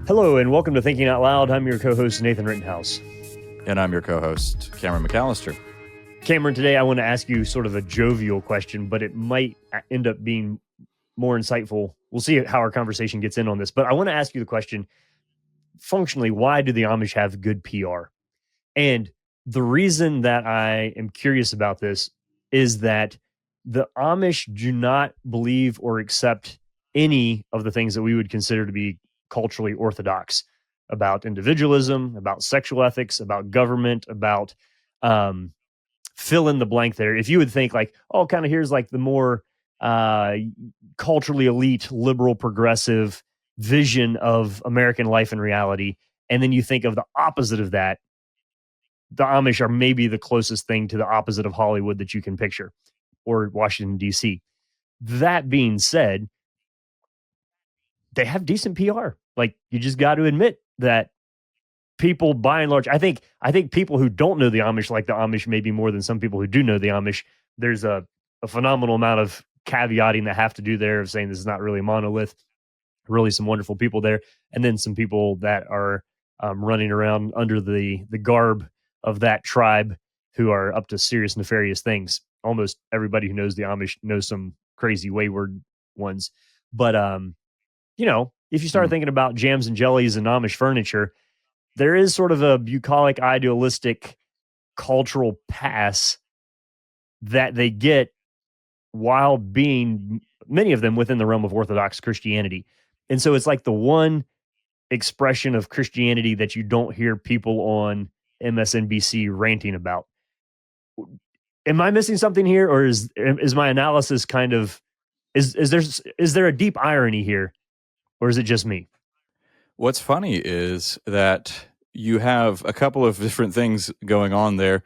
Hello, and welcome to Thinking Out Loud. I'm your co-host, Nathan Rittenhouse. And I'm your co-host, Cameron McAllister. Cameron, today I want to ask you sort of a jovial question, but it might end up being more insightful. We'll see how our conversation gets in on this. But I want to ask you the question, functionally, why do the Amish have good PR? And the reason that I am curious about this is that the Amish do not believe or accept any of the things that we would consider to be culturally orthodox about individualism, about sexual ethics, about government, about fill in the blank there. If you would think like, oh, kind of here's like the more culturally elite, liberal, progressive vision of American life and reality, and then you think of the opposite of that, the Amish are maybe the closest thing to the opposite of Hollywood that you can picture, or Washington, D.C. That being said, they have decent PR. Like, you just got to admit that people, by and large, I think people who don't know the Amish like the Amish maybe more than some people who do know the Amish. There's a phenomenal amount of caveating that have to do there of saying this is not really a monolith. Really some wonderful people there. And then some people that are running around under the garb of that tribe who are up to serious nefarious things. Almost everybody who knows the Amish knows some crazy wayward ones. But, you know, if you start thinking about jams and jellies and Amish furniture, there is sort of a bucolic, idealistic cultural pass that they get while being, many of them, within the realm of Orthodox Christianity. And so it's like the one expression of Christianity that you don't hear people on MSNBC ranting about. Am I missing something here, or is my analysis kind of, is there a deep irony here, or is it just me? What's funny is that you have a couple of different things going on there.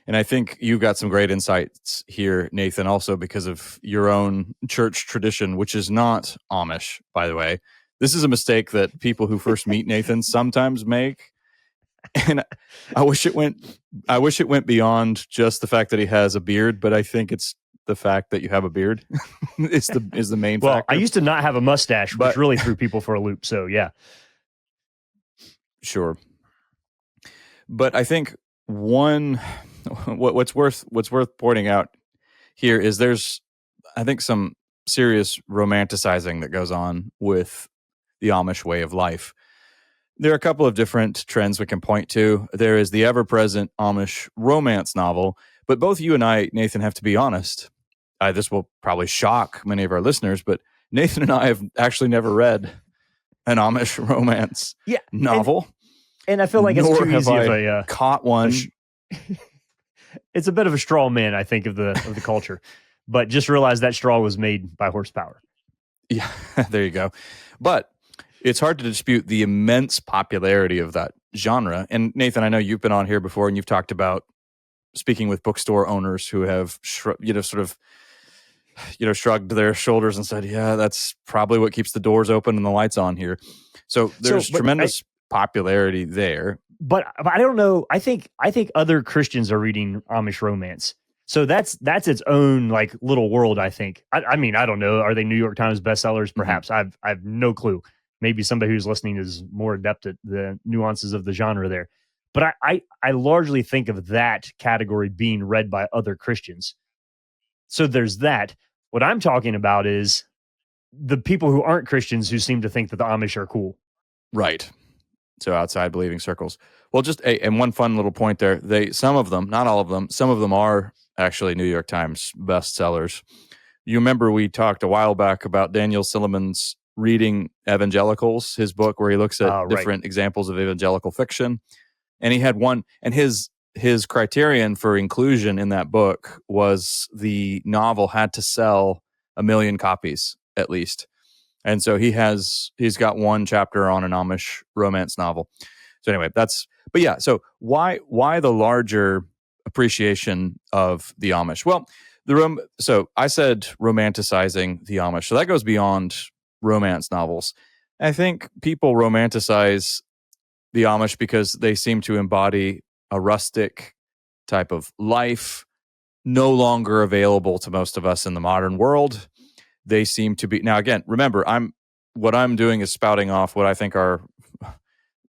And I think you've got some great insights here, Nathan, also because of your own church tradition, which is not Amish, by the way. This is a mistake that people who first meet Nathan sometimes make. And I wish it went beyond just the fact that he has a beard, but I think it's the fact that you have a beard is the main factor. I used to not have a mustache, which really threw people for a loop. So yeah. Sure. But I think what's worth pointing out here is there's, I think, some serious romanticizing that goes on with the Amish way of life. There are a couple of different trends we can point to. There is the ever-present Amish romance novel, but both you and I, Nathan, have to be honest. This will probably shock many of our listeners, but Nathan and I have actually never read an Amish romance novel. And I feel like it's too easy of a caught one. It's a bit of a straw man, I think, of the culture. But just realize that straw was made by horsepower. Yeah, there you go. But it's hard to dispute the immense popularity of that genre. And Nathan, I know you've been on here before and you've talked about speaking with bookstore owners who have shrugged their shoulders and said, yeah, that's probably what keeps the doors open and the lights on here. So there's tremendous popularity there. But I don't know. I think other Christians are reading Amish romance. So that's its own like little world, I think. I mean, I don't know. Are they New York Times bestsellers? Perhaps. I have no clue. Maybe somebody who's listening is more adept at the nuances of the genre there. But I largely think of that category being read by other Christians. So there's that. What I'm talking about is the people who aren't Christians who seem to think that the Amish are cool. Right. So outside believing circles. Well, just and one fun little point there. Some of them, not all of them, some of them are actually New York Times bestsellers. You remember we talked a while back about Daniel Silliman's Reading Evangelicals, his book where he looks at different examples of evangelical fiction. And he had one, and his criterion for inclusion in that book was the novel had to sell 1 million copies at least. And so he's got one chapter on an Amish romance novel. So anyway, so why the larger appreciation of the Amish? Well, so I said romanticizing the Amish. So that goes beyond romance novels. I think people romanticize the Amish because they seem to embody a rustic type of life, no longer available to most of us in the modern world. they seem to be. Now, again, remember, what I'm doing is spouting off what I think are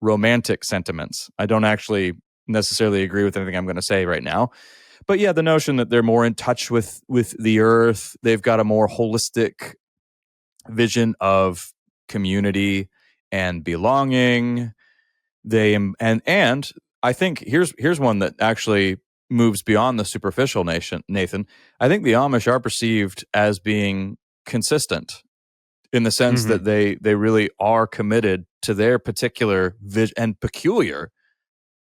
romantic sentiments. I don't actually necessarily agree with anything I'm going to say right now. But yeah, the notion that they're more in touch with the earth, they've got a more holistic vision of community and belonging. And I think here's one that actually moves beyond the superficial nation, Nathan. I think the Amish are perceived as being consistent in the sense Mm-hmm. that they really are committed to their particular and peculiar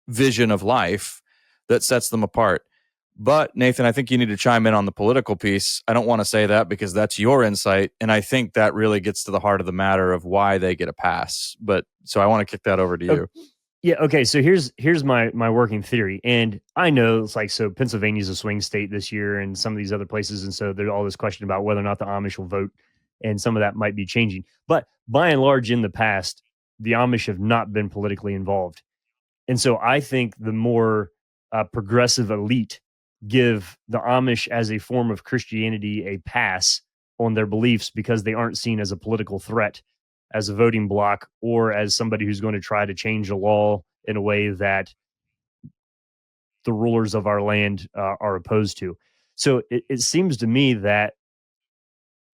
vision of life that sets them apart. But Nathan, I think you need to chime in on the political piece. I don't want to say that because that's your insight, and I think that really gets to the heart of the matter of why they get a pass. But so I want to kick that over to you. Yeah. Okay. So here's my working theory, and I know it's like, so Pennsylvania's a swing state this year, and some of these other places, and so there's all this question about whether or not the Amish will vote, and some of that might be changing. But by and large, in the past, the Amish have not been politically involved, and so I think the more progressive elite give the Amish as a form of Christianity a pass on their beliefs because they aren't seen as a political threat, as a voting bloc, or as somebody who's going to try to change the law in a way that the rulers of our land are opposed to. So it seems to me that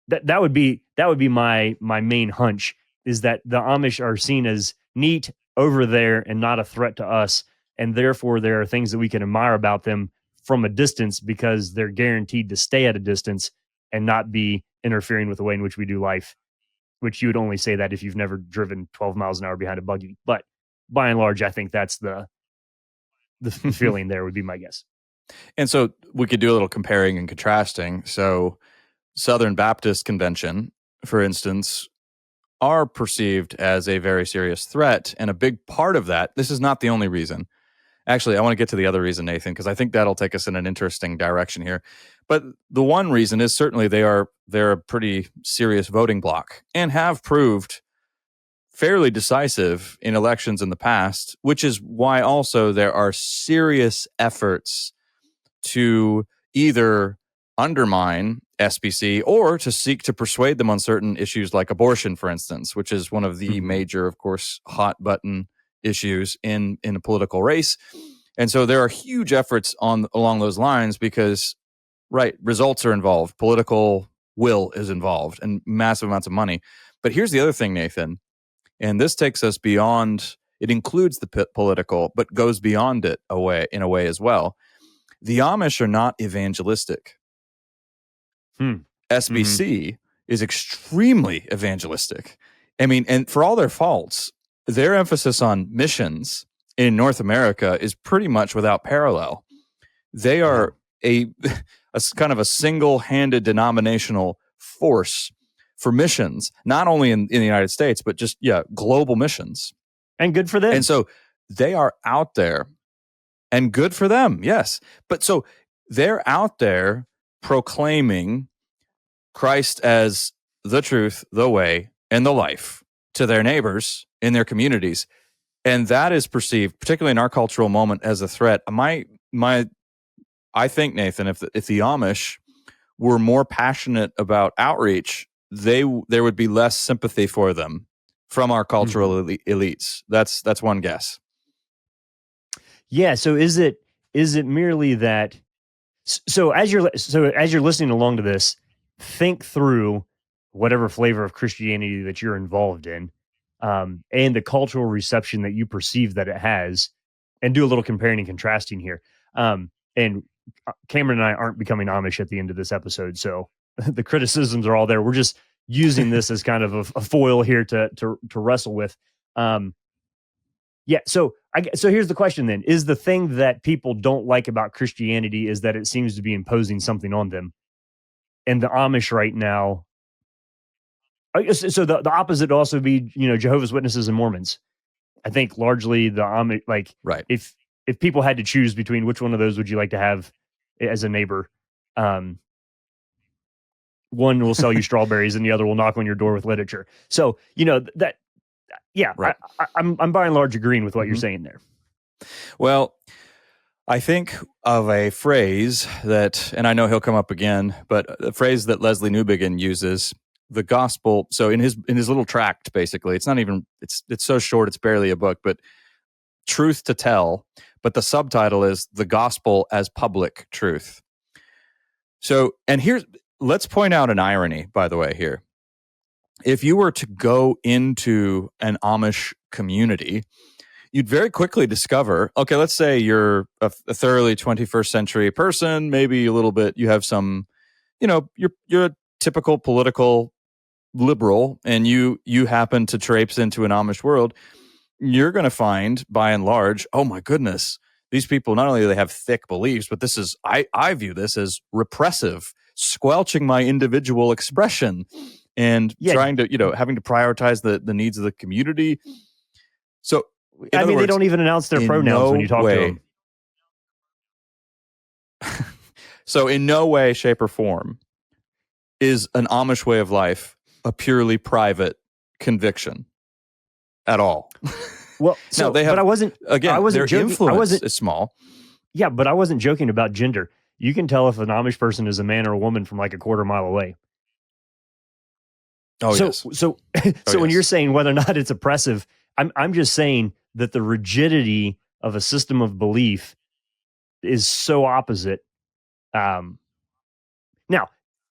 that would be my main hunch, is that the Amish are seen as neat over there and not a threat to us, and therefore there are things that we can admire about them from a distance because they're guaranteed to stay at a distance and not be interfering with the way in which we do life. Which you would only say that if you've never driven 12 miles an hour behind a buggy. But by and large, I think that's the feeling there would be my guess. And so we could do a little comparing and contrasting. So Southern Baptist Convention, for instance, are perceived as a very serious threat. And a big part of that, this is not the only reason. Actually, I want to get to the other reason, Nathan, because I think that'll take us in an interesting direction here. But the one reason is certainly they're a pretty serious voting bloc and have proved fairly decisive in elections in the past, which is why also there are serious efforts to either undermine SBC or to seek to persuade them on certain issues like abortion, for instance, which is one of the major, of course, hot button issues in a political race. And so there are huge efforts along those lines because, right, results are involved, political will is involved, and massive amounts of money. But here's the other thing, Nathan, and this takes us beyond, it includes the political, but goes beyond it in a way as well. The Amish are not evangelistic. SBC is extremely evangelistic. I mean, and for all their faults, their emphasis on missions in North America is pretty much without parallel. They are a kind of a single-handed denominational force for missions, not only in the United States, but just, global missions. And good for them. And so they are out there, and good for them, yes. But so they're out there proclaiming Christ as the truth, the way, and the life to their neighbors in their communities. And that is perceived, particularly in our cultural moment, as a threat. I think, Nathan, if the Amish were more passionate about outreach, there would be less sympathy for them from our cultural elites. That's one guess. Yeah. So is it merely that? So as you're listening along to this, think through whatever flavor of Christianity that you're involved in, and the cultural reception that you perceive that it has, and do a little comparing and contrasting here. And Cameron and I aren't becoming Amish at the end of this episode, so the criticisms are all there. We're just using this as kind of a foil here to wrestle with. Yeah. So here's the question then. Is the thing that people don't like about Christianity is that it seems to be imposing something on them? And the Amish right now, so the opposite would also be, Jehovah's Witnesses and Mormons. I think largely the Amish, like, right. If people had to choose between which one of those would you like to have as a neighbor, one will sell you strawberries and the other will knock on your door with literature. So, that, yeah, right. I'm by and large agreeing with what you're saying there. Well, I think of a phrase that, and I know he'll come up again, but a phrase that Leslie Newbigin uses, the gospel. So in his little tract, basically, it's not even, it's so short, it's barely a book, but truth to tell. But the subtitle is the gospel as public truth. So, and let's point out an irony, by the way, here. If you were to go into an Amish community, you'd very quickly discover, okay, let's say you're a thoroughly 21st century person, maybe a little bit, you have some, you're a typical political liberal, and you happen to traipse into an Amish world, you're going to find, by and large, oh my goodness, these people, not only do they have thick beliefs, but this is, I view this as repressive, squelching my individual expression and trying to, having to prioritize the needs of the community. So, I mean, they don't even announce their pronouns when you talk to them. So in no way, shape, or form is an Amish way of life a purely private conviction at all. Well, so now they have, but I wasn't their joking. influence is small. Yeah, but I wasn't joking about gender. You can tell if an Amish person is a man or a woman from like a quarter mile away. Oh, yes. So when you're saying whether or not it's oppressive, I'm just saying that the rigidity of a system of belief is so opposite. Now,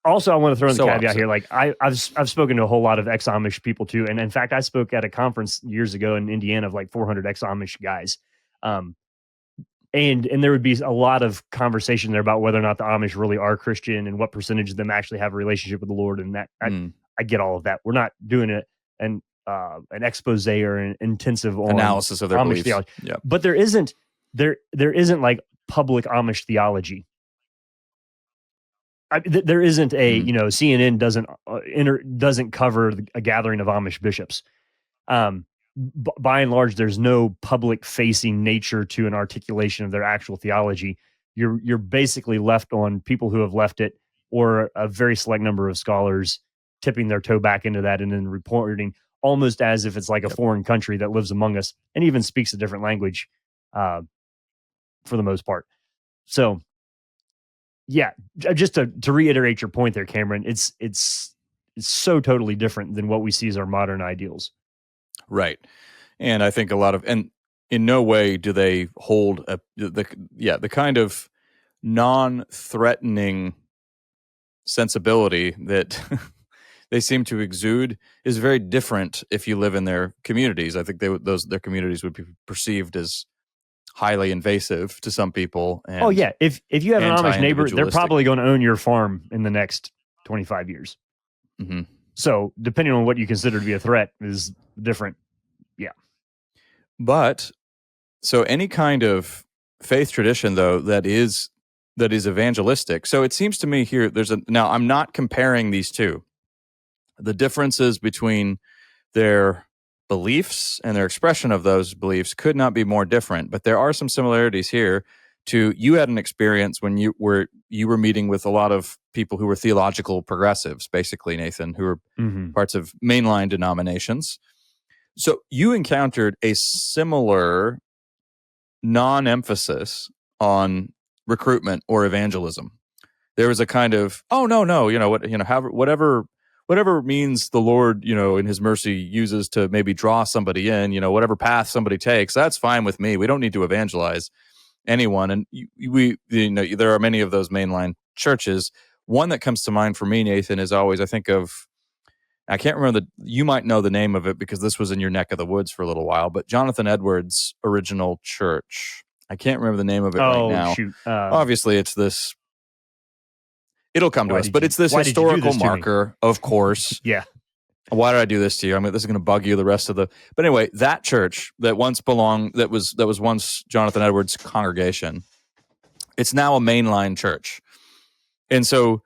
also, I want to throw in the caveat here. Like I've spoken to a whole lot of ex-Amish people too, and in fact, I spoke at a conference years ago in Indiana of like 400 ex-Amish guys, and there would be a lot of conversation there about whether or not the Amish really are Christian and what percentage of them actually have a relationship with the Lord, and that I get all of that. We're not doing an expose or an intensive analysis of their Amish beliefs. theology, yeah. But there isn't like public Amish theology. There isn't a CNN doesn't cover a gathering of Amish bishops. By and large, there's no public facing nature to an articulation of their actual theology. You're basically left on people who have left it, or a very select number of scholars tipping their toe back into that and then reporting almost as if it's like a foreign country that lives among us and even speaks a different language, for the most part. So. Yeah, just to reiterate your point there, Cameron, it's so totally different than what we see as our modern ideals. Right. And I think and in no way do they hold the kind of non-threatening sensibility that they seem to exude is very different if you live in their communities. I think their communities would be perceived as highly invasive to some people. And if you have an Amish neighbor, they're probably going to own your farm in the next 25 years. Mm-hmm. So depending on what you consider to be a threat is different. Yeah. But so any kind of faith tradition, though, that is evangelistic. So it seems to me here, now I'm not comparing these two. The differences between their beliefs and their expression of those beliefs could not be more different, but there are some similarities here. You had an experience when you were meeting with a lot of people who were theological progressives, basically, Nathan, who were parts of mainline denominations. So you encountered a similar non-emphasis on recruitment or evangelism. There was a kind of, whatever means the Lord, in his mercy uses to maybe draw somebody in, whatever path somebody takes, that's fine with me. We don't need to evangelize anyone. And there are many of those mainline churches. One that comes to mind for me, Nathan, is always, I can't remember you might know the name of it because this was in your neck of the woods for a little while, but Jonathan Edwards' original church. I can't remember the name of it right now. Shoot. Obviously, it's this. It'll come to us, but it's this historical marker, of course. Yeah. Why did I do this to you? I mean, this is going to bug you the rest of the. But anyway, that church that once was once Jonathan Edwards' congregation. It's now a mainline church, and so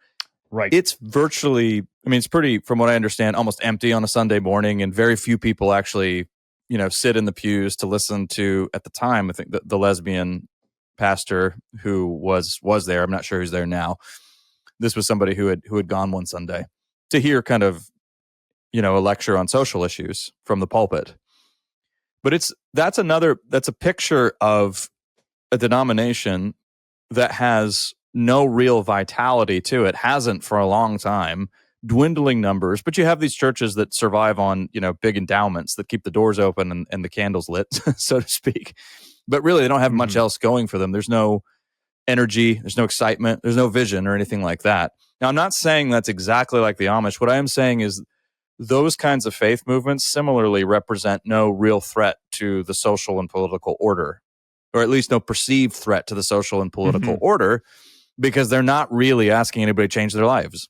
it's virtually. I mean, it's pretty, from what I understand, almost empty on a Sunday morning, and very few people actually, sit in the pews to listen to. At the time, I think the lesbian pastor who was there. I'm not sure who's there now. This was somebody who had gone one Sunday to hear kind of, a lecture on social issues from the pulpit. But that's a picture of a denomination that has no real vitality to it, hasn't for a long time, dwindling numbers, but you have these churches that survive on, big endowments that keep the doors open and the candles lit, so to speak. But really, they don't have much else going for them. There's no energy, there's no excitement, there's no vision or anything like that. Now, I'm not saying that's exactly like the Amish. What I am saying is those kinds of faith movements similarly represent no real threat to the social and political order, or at least no perceived threat to the social and political order, because they're not really asking anybody to change their lives.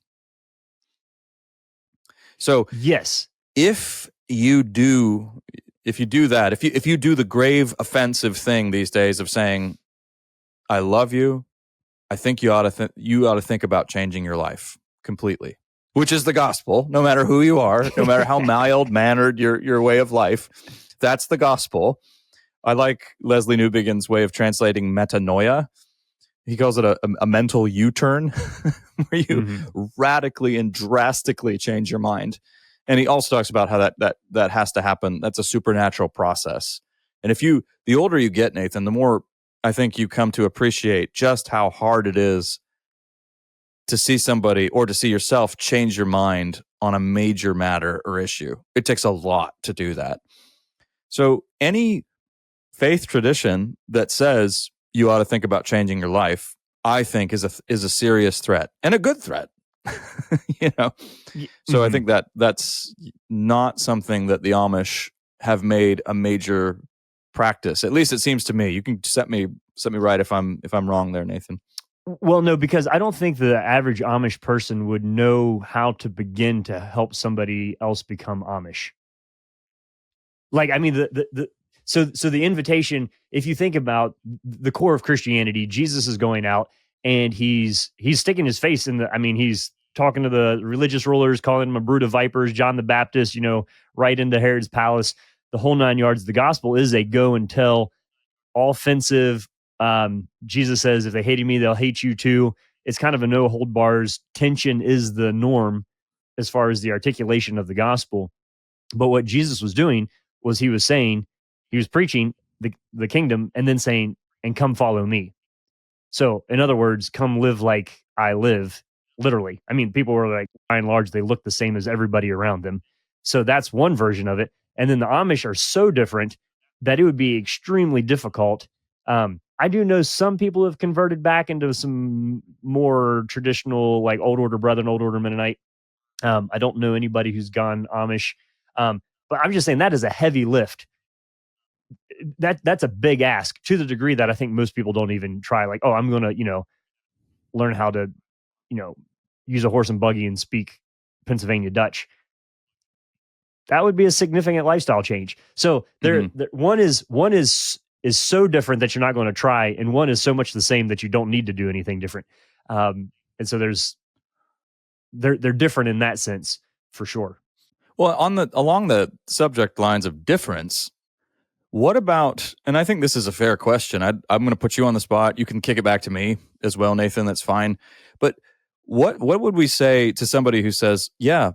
So yes, if you do that, if you do the grave offensive thing these days of saying, I love you, I think you ought to think about changing your life completely, which is the gospel, no matter who you are, no matter how mild-mannered your way of life. That's the gospel. I like Leslie Newbigin's way of translating metanoia. He calls it a mental U-turn, where you radically and drastically change your mind. And he also talks about how that has to happen. That's a supernatural process. And the older you get, Nathan, the more I think you come to appreciate just how hard it is to see somebody or to see yourself change your mind on a major matter or issue. It takes a lot to do that. So any faith tradition that says you ought to think about changing your life, I think is a serious threat, and a good threat. So I think that's not something that the Amish have made a major practice. At least it seems to me. You can set me right if I'm wrong there, Nathan. Well, no, because I don't think the average Amish person would know how to begin to help somebody else become Amish. Like, I mean, so the invitation, if you think about the core of Christianity, Jesus is going out and he's sticking his face in he's talking to the religious rulers, calling them a brood of vipers, John the Baptist, right into Herod's palace, the whole 9 yards. The gospel is a go and tell, offensive. Jesus says, if they hated me, they'll hate you too. It's kind of a no hold bars. Tension is the norm as far as the articulation of the gospel. But what Jesus was doing was he was preaching the kingdom and then saying, and come follow me. So in other words, come live like I live, literally. I mean, people were like, by and large, they look the same as everybody around them. So that's one version of it. And then the Amish are so different that it would be extremely difficult. I do know some people have converted back into some more traditional, like Old Order Brethren, Old Order Mennonite. I don't know anybody who's gone Amish. But I'm just saying that is a heavy lift. That's a big ask, to the degree that I think most people don't even try. Like, oh, I'm going to, learn how to, use a horse and buggy and speak Pennsylvania Dutch. That would be a significant lifestyle change. So one is so different that you're not going to try, and one is so much the same that you don't need to do anything different. And so they're different in that sense, for sure. Well, along the subject lines of difference, what about, and I think this is a fair question. I'm going to put you on the spot. You can kick it back to me as well, Nathan. That's fine. But what would we say to somebody who says, yeah,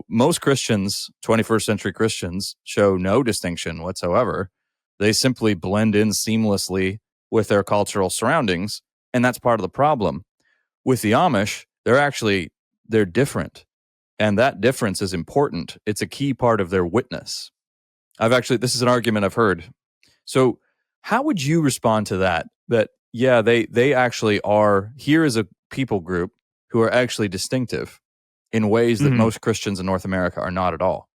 most Christians, 21st century Christians, show no distinction whatsoever. They simply blend in seamlessly with their cultural surroundings, and that's part of the problem. With the Amish, they're different, and that difference is important. It's a key part of their witness. This is an argument I've heard. So how would you respond to that? That, yeah, they actually are, here is a people group who are actually distinctive in ways that most Christians in North America are not at all.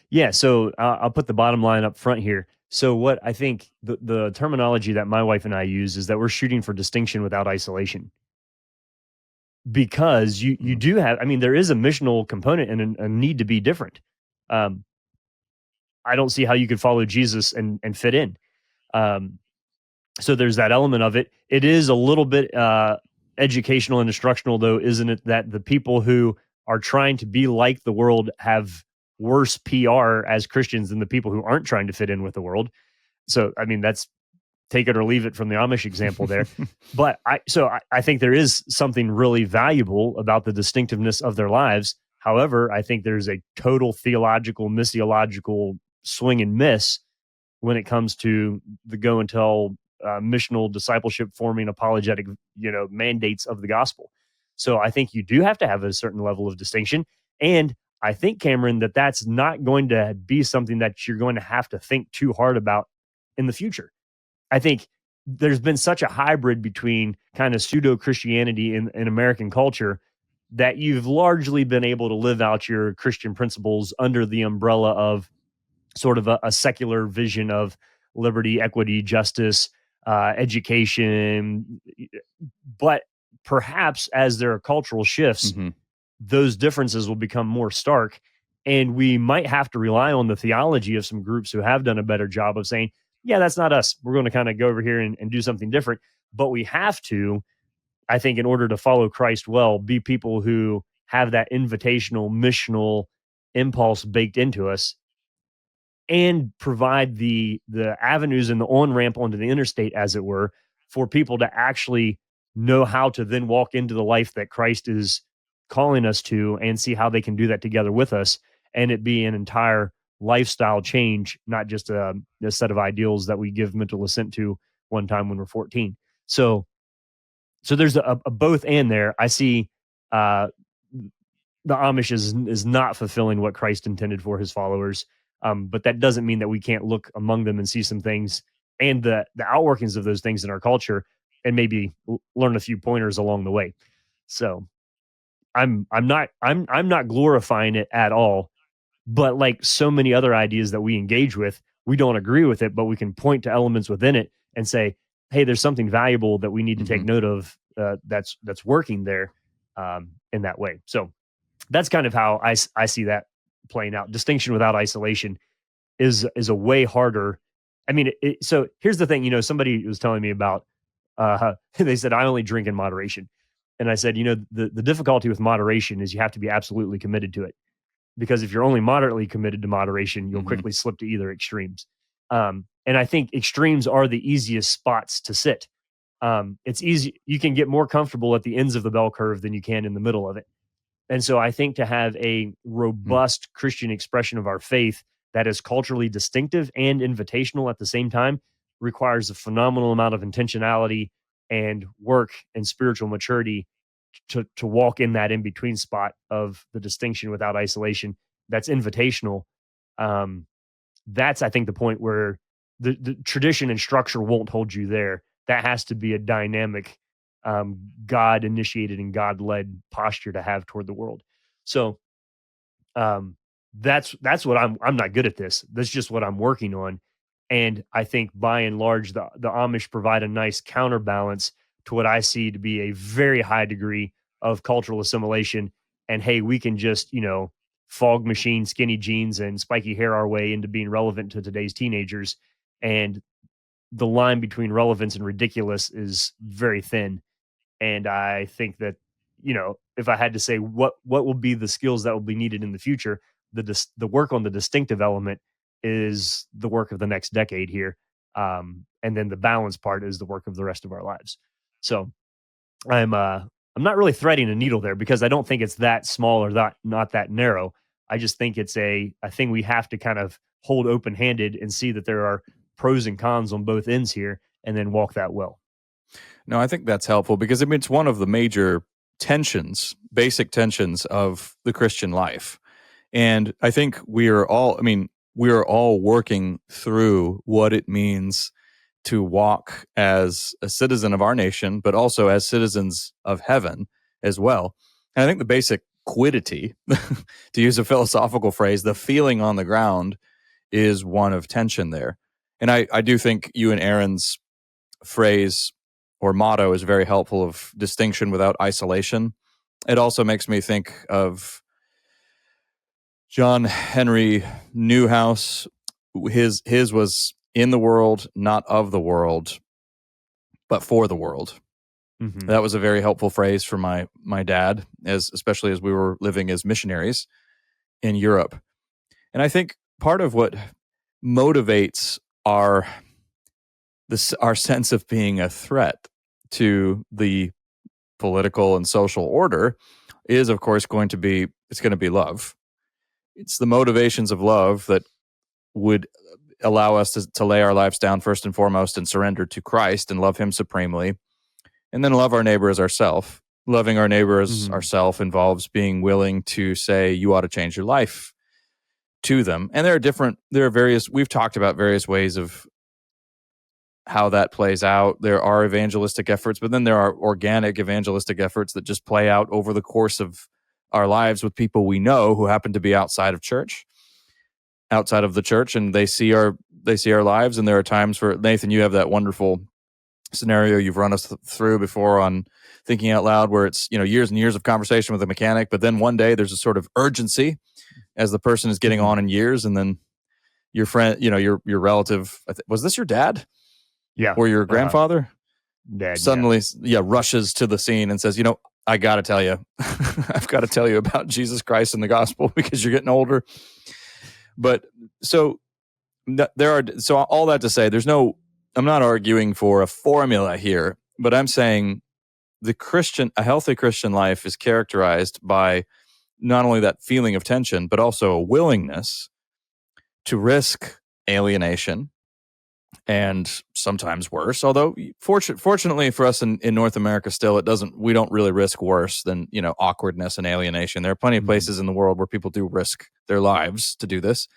Yeah, so I'll put the bottom line up front here. So what I think the terminology that my wife and I use is that we're shooting for distinction without isolation. Because you do have, there is a missional component and a need to be different. I don't see how you could follow Jesus and fit in. So there's that element of it. It is a little bit educational and instructional, though, isn't it, that the people who are trying to be like the world have worse PR as Christians than the people who aren't trying to fit in with the world. So, that's take it or leave it from the Amish example there. But I think there is something really valuable about the distinctiveness of their lives. However, I think there's a total theological, missiological swing and miss when it comes to the go and tell, missional, discipleship forming, apologetic, mandates of the gospel. So I think you do have to have a certain level of distinction. And I think, Cameron, that that's not going to be something that you're going to have to think too hard about in the future. I think there's been such a hybrid between kind of pseudo Christianity in American culture that you've largely been able to live out your Christian principles under the umbrella of sort of a secular vision of liberty, equity, justice, education. But perhaps as there are cultural shifts, Mm-hmm. those differences will become more stark. And we might have to rely on the theology of some groups who have done a better job of saying, yeah, that's not us. We're going to kind of go over here and do something different. But we have to, I think, in order to follow Christ well, be people who have that invitational, missional impulse baked into us and provide the avenues and the on ramp onto the interstate, as it were, for people to actually know how to then walk into the life that Christ is calling us to, and see how they can do that together with us, and it be an entire lifestyle change, not just a set of ideals that we give mental assent to one time when we're 14. So there's a both and there. I see uh, the Amish is not fulfilling what Christ intended for his followers. But that doesn't mean that we can't look among them and see some things and the outworkings of those things in our culture, and maybe learn a few pointers along the way. So I'm not glorifying it at all, but like so many other ideas that we engage with, we don't agree with it, but we can point to elements within it and say, hey, there's something valuable that we need to take Mm-hmm. note of, that's working there, in that way. So that's kind of how I see that playing out. Distinction without isolation is a way harder. I mean, so here's the thing. Somebody was telling me about. They said I only drink in moderation, and I said, the difficulty with moderation is you have to be absolutely committed to it, because if you're only moderately committed to moderation, you'll Mm-hmm. quickly slip to either extremes. And I think extremes are the easiest spots to sit. It's easy. You can get more comfortable at the ends of the bell curve than you can in the middle of it. And so I think to have a robust Christian expression of our faith that is culturally distinctive and invitational at the same time requires a phenomenal amount of intentionality and work and spiritual maturity to walk in that in between spot of the distinction without isolation. That's invitational. Um, that's, I think, the point where the tradition and structure won't hold you there. That has to be a dynamic, God initiated and God led posture to have toward the world. So, um, that's what I'm not good at this. That's just what I'm working on. And I think by and large, the Amish provide a nice counterbalance to what I see to be a very high degree of cultural assimilation. And hey, we can just, fog machine, skinny jeans, and spiky hair our way into being relevant to today's teenagers. And the line between relevance and ridiculous is very thin. And I think that, if I had to say what will be the skills that will be needed in the future, the work on the distinctive element is the work of the next decade here. And then the balance part is the work of the rest of our lives. So I'm uh I'm not really threading a needle there, because I don't think it's that small or that not that narrow. I just think it's a thing we have to kind of hold open handed and see that there are pros and cons on both ends here, and then walk that well. No, I think that's helpful because I mean, it's one of the major tensions, basic tensions of the Christian life. And I think we are all working through what it means to walk as a citizen of our nation, but also as citizens of heaven as well. And I think the basic quiddity, to use a philosophical phrase, the feeling on the ground is one of tension there. And I do think you and Aaron's phrase or motto is very helpful of distinction without isolation. It also makes me think of John Henry Newhouse. His was in the world, not of the world, but for the world. Mm-hmm. That was a very helpful phrase for my dad, especially as we were living as missionaries in Europe. And I think part of what motivates our sense of being a threat to the political and social order is, of course, going to be love. It's the motivations of love that would allow us to lay our lives down first and foremost and surrender to Christ and love him supremely, and then love our neighbor as ourself. Loving our neighbor as ourself involves being willing to say, you ought to change your life to them. And we've talked about various ways of how that plays out. There are evangelistic efforts, but then there are organic evangelistic efforts that just play out over the course of our lives with people we know who happen to be outside of the church, and they see our lives. And there are times where, Nathan, you have that wonderful scenario you've run us through before on Thinking Out Loud, where it's, years and years of conversation with a mechanic, but then one day there's a sort of urgency as the person is getting on in years, and then your friend, your relative, was this your dad? Yeah. Or your grandfather? Dad, suddenly rushes to the scene and says, I got to tell you, I've got to tell you about Jesus Christ and the gospel because you're getting older. But so all that to say, I'm not arguing for a formula here, but I'm saying a healthy Christian life is characterized by not only that feeling of tension, but also a willingness to risk alienation, and sometimes worse. Although fortunately for us in North America, still we don't really risk worse than awkwardness and alienation. There are plenty of places in the world where people do risk their lives to do this,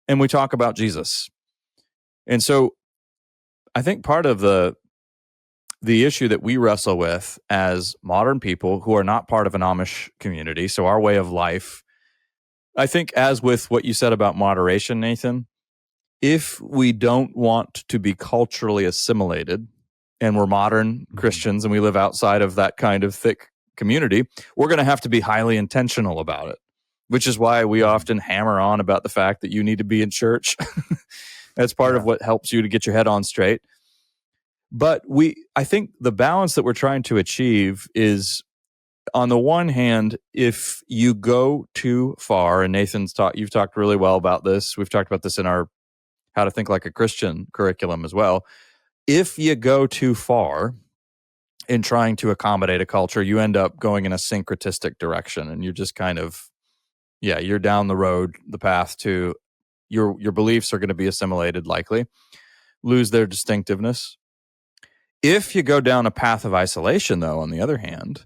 and we talk about Jesus. And so I think part of the issue that we wrestle with as modern people who are not part of an Amish community, so our way of life, I think, as with what you said about moderation, Nathan, if we don't want to be culturally assimilated and we're modern Christians and we live outside of that kind of thick community, we're going to have to be highly intentional about it, which is why we often hammer on about the fact that you need to be in church. That's part of what helps you to get your head on straight. But I think the balance that we're trying to achieve is, on the one hand, if you go too far, and you've talked really well about this. We've talked about this in our How to Think Like a Christian curriculum as well. If you go too far in trying to accommodate a culture, you end up going in a syncretistic direction, and you're just kind of, you're down the path to your beliefs are going to be assimilated, likely lose their distinctiveness. If you go down a path of isolation, though, on the other hand,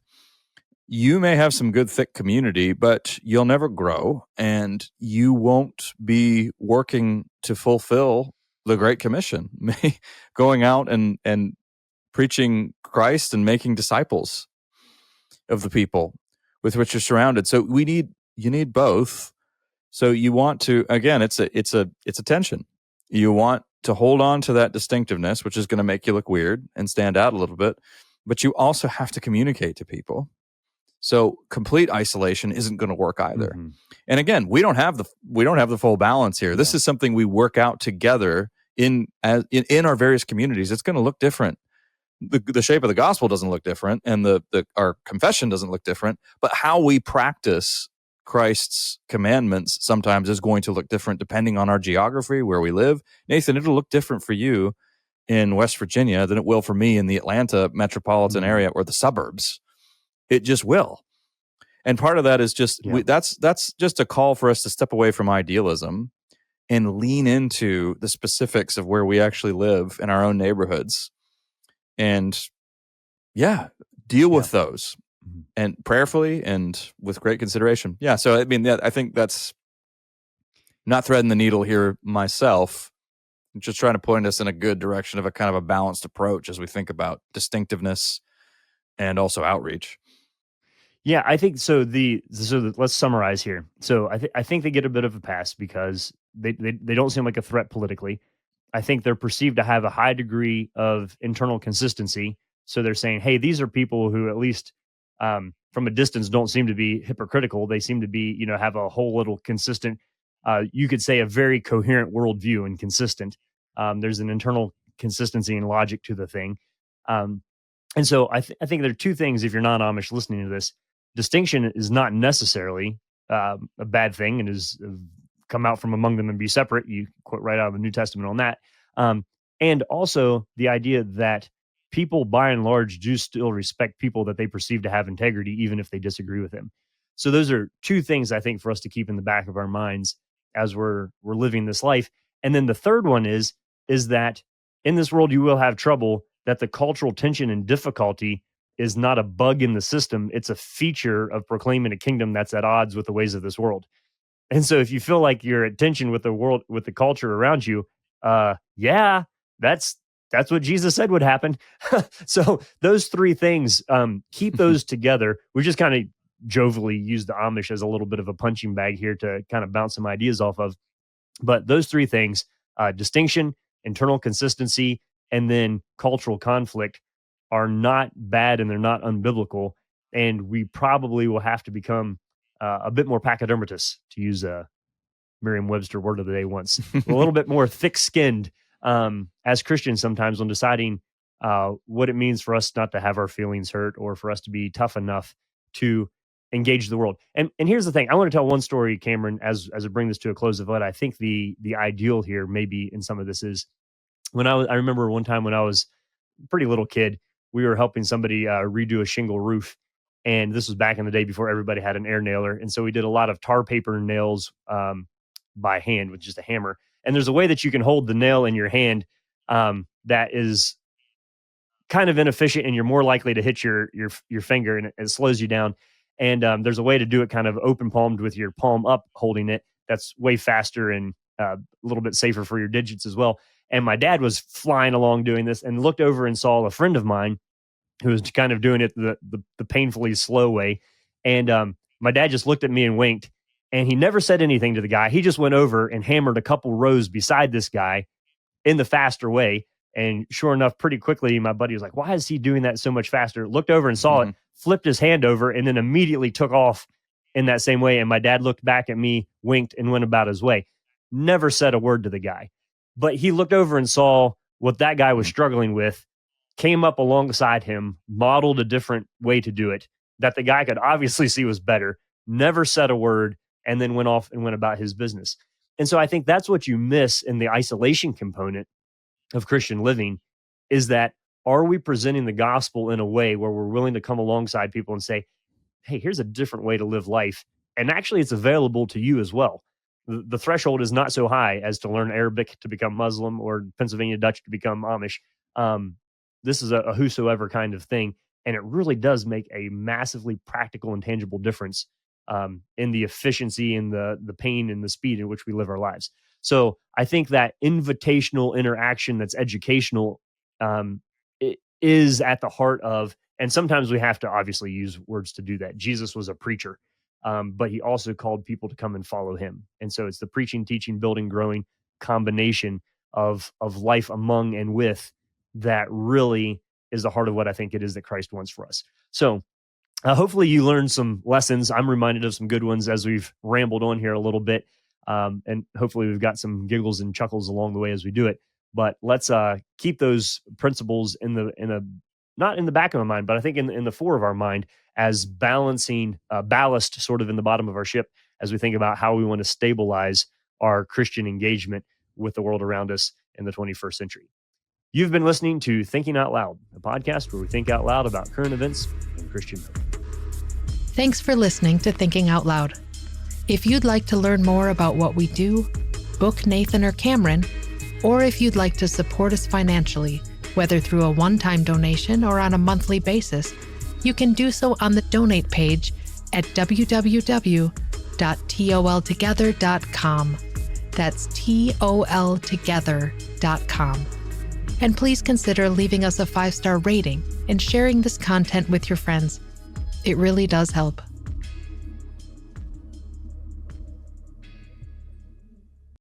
you may have some good, thick community, but you'll never grow, and you won't be working to fulfill the Great Commission, going out and preaching Christ and making disciples of the people with which you're surrounded. So you need both. So you want to, again, it's a tension. You want to hold on to that distinctiveness, which is going to make you look weird and stand out a little bit, but you also have to communicate to people. So complete isolation isn't going to work either. And again, we don't have the full balance here. This is something we work out together in our various communities. It's going to look different. The shape of the gospel doesn't look different, and our confession doesn't look different, but how we practice Christ's commandments sometimes is going to look different depending on our geography, where we live. Nathan, it'll look different for you in West Virginia than it will for me in the Atlanta metropolitan area or the suburbs. It just will. And part of that is just, that's just a call for us to step away from idealism and lean into the specifics of where we actually live in our own neighborhoods and deal with those, and prayerfully and with great consideration. So I mean, I think that's not threading the needle here myself. I'm just trying to point us in a good direction of a kind of a balanced approach as we think about distinctiveness and also outreach. Yeah, I think so. Let's summarize here. So I think they get a bit of a pass because they don't seem like a threat politically. I think they're perceived to have a high degree of internal consistency. So they're saying, hey, these are people who, at least from a distance, don't seem to be hypocritical. They seem to be, have a whole little consistent, you could say a very coherent worldview and consistent. There's an internal consistency and logic to the thing. And so I think there are two things, if you're non-Amish listening to this. Distinction is not necessarily a bad thing, and is come out from among them and be separate. You quote right out of the New Testament on that. And also the idea that people, by and large, do still respect people that they perceive to have integrity, even if they disagree with them. So those are two things I think for us to keep in the back of our minds as we're living this life. And then the third one is that in this world you will have trouble, that the cultural tension and difficulty is not a bug in the system. It's a feature of proclaiming a kingdom that's at odds with the ways of this world. And so if you feel like you're at tension with the world, with the culture around you, yeah, that's what Jesus said would happen. So those three things, keep those together. We just kind of jovially use the Amish as a little bit of a punching bag here to kind of bounce some ideas off of. But those three things, distinction, internal consistency, and then cultural conflict, are not bad and they're not unbiblical. And we probably will have to become a bit more pachydermatous, to use a Merriam-Webster word of the day once, a little bit more thick-skinned as Christians sometimes on deciding what it means for us not to have our feelings hurt, or for us to be tough enough to engage the world. And here's the thing. I want to tell one story, Cameron, as I bring this to a close of what I think the ideal here maybe in some of this is. I remember one time when I was a pretty little kid, we were helping somebody redo a shingle roof. And this was back in the day before everybody had an air nailer. And so we did a lot of tar paper nails by hand with just a hammer. And there's a way that you can hold the nail in your hand that is kind of inefficient, and you're more likely to hit your finger, and it slows you down. And there's a way to do it kind of open palmed with your palm up holding it. That's way faster and a little bit safer for your digits as well. And my dad was flying along doing this and looked over and saw a friend of mine who was kind of doing it the painfully slow way. And my dad just looked at me and winked, and he never said anything to the guy. He just went over and hammered a couple rows beside this guy in the faster way. And sure enough, pretty quickly, my buddy was like, why is he doing that so much faster? Looked over and saw it, flipped his hand over, and then immediately took off in that same way. And my dad looked back at me, winked, and went about his way. Never said a word to the guy. But he looked over and saw what that guy was struggling with, came up alongside him, modeled a different way to do it that the guy could obviously see was better, never said a word, and then went off and went about his business. And so I think that's what you miss in the isolation component of Christian living, is that, are we presenting the gospel in a way where we're willing to come alongside people and say, hey, here's a different way to live life. And actually it's available to you as well. The threshold is not so high as to learn Arabic to become Muslim, or Pennsylvania Dutch to become Amish. This is a whosoever kind of thing. And it really does make a massively practical and tangible difference in the efficiency and the pain and the speed in which we live our lives. So I think that invitational interaction that's educational it is at the heart of, and sometimes we have to obviously use words to do that. Jesus was a preacher, but he also called people to come and follow him. And so it's the preaching, teaching, building, growing combination of life among and with that really is the heart of what I think it is that Christ wants for us. So hopefully you learned some lessons. I'm reminded of some good ones as we've rambled on here a little bit. And hopefully we've got some giggles and chuckles along the way as we do it. But let's keep those principles not in the back of our mind, but I think in the fore of our mind, as balancing ballast sort of in the bottom of our ship, as we think about how we want to stabilize our Christian engagement with the world around us in the 21st century. You've been listening to Thinking Out Loud, a podcast where we think out loud about current events in Christian hope. Thanks for listening to Thinking Out Loud. If you'd like to learn more about what we do, book Nathan or Cameron, or if you'd like to support us financially, whether through a one-time donation or on a monthly basis, you can do so on the donate page at www.toltogether.com. That's toltogether.com. And please consider leaving us a 5-star rating and sharing this content with your friends. It really does help.